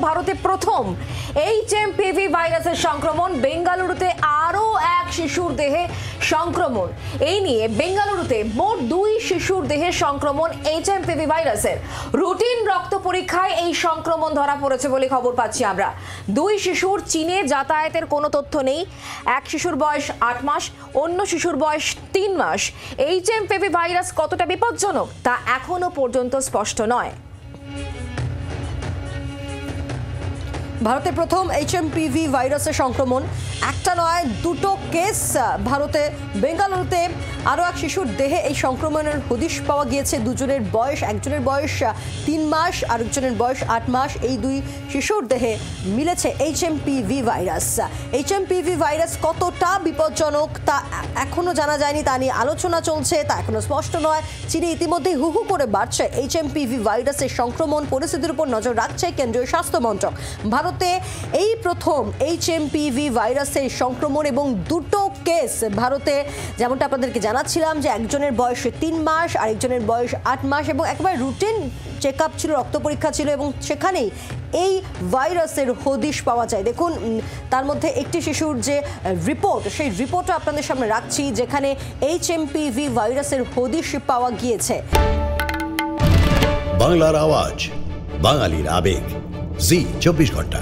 ভারতে প্রথম HMPV ভাইরাসের সংক্রমণ। বেঙ্গালুরুতে আরও এক শিশুর দেহে সংক্রমণ। এই নিয়ে বেঙ্গালুরুতে মোট 2 শিশুর দেহে সংক্রমণ HMPV ভাইরাসের। রুটিন রক্ত পরীক্ষায় এই সংক্রমণ ধরা পড়েছে বলে খবর পাচ্ছি আমরা। 2 শিশুর চীনে যাতায়াতের কোনো তথ্য নেই। এক শিশুর বয়স 8 মাস, অন্য শিশুর বয়স 3 মাস। HMPV ভাইরাস কতটা বিপজ্জনক তা এখনো পর্যন্ত স্পষ্ট নয়। ভারতে প্রথম HMPV ভাইরাসের সংক্রমণ। একটা নয়, 2টো কেস ভারতে। বেঙ্গালুরুতে আরও এক শিশুর দেহে এই সংক্রমণের হদিশ পাওয়া গিয়েছে। দুজনের বয়স, একজনের বয়স 3 মাস, আরেকজনের বয়স 8 মাস। এই 2 শিশুর দেহে মিলেছে HMPV ভাইরাস। HMPV ভাইরাস কতটা বিপজ্জনক তা এখনও জানা যায়নি, তা নিয়ে আলোচনা চলছে, তা এখনো স্পষ্ট নয়। চীনে ইতিমধ্যেই হু হু করে বাড়ছে HMPV ভাইরাসের সংক্রমণ। পরিস্থিতির উপর নজর রাখছে কেন্দ্রীয় স্বাস্থ্য মন্ত্রক। ভারতে এই প্রথম HMPV ভাইরাসের সংক্রমণ এবং 2টো কেস ভারতে। যেমনটা আপনাদেরকে জানাচ্ছিলাম যে একজনের বয়স 3 মাস, আরেকজনের বয়স 8 মাস এবং একেবারে রুটিন চেক আপ ছিল, রক্ত পরীক্ষা ছিল এবং সেখানেই এই ভাইরাসের হদিশ পাওয়া যায়। দেখুন, তার মধ্যে একটি শিশুর যে রিপোর্ট, সেই রিপোর্টও আপনাদের সামনে রাখছি, যেখানে HMPV ভাইরাসের হদিশ পাওয়া গিয়েছে। বাংলার আওয়াজ, বাঙালির আবেগ, জি 24 ঘন্টা।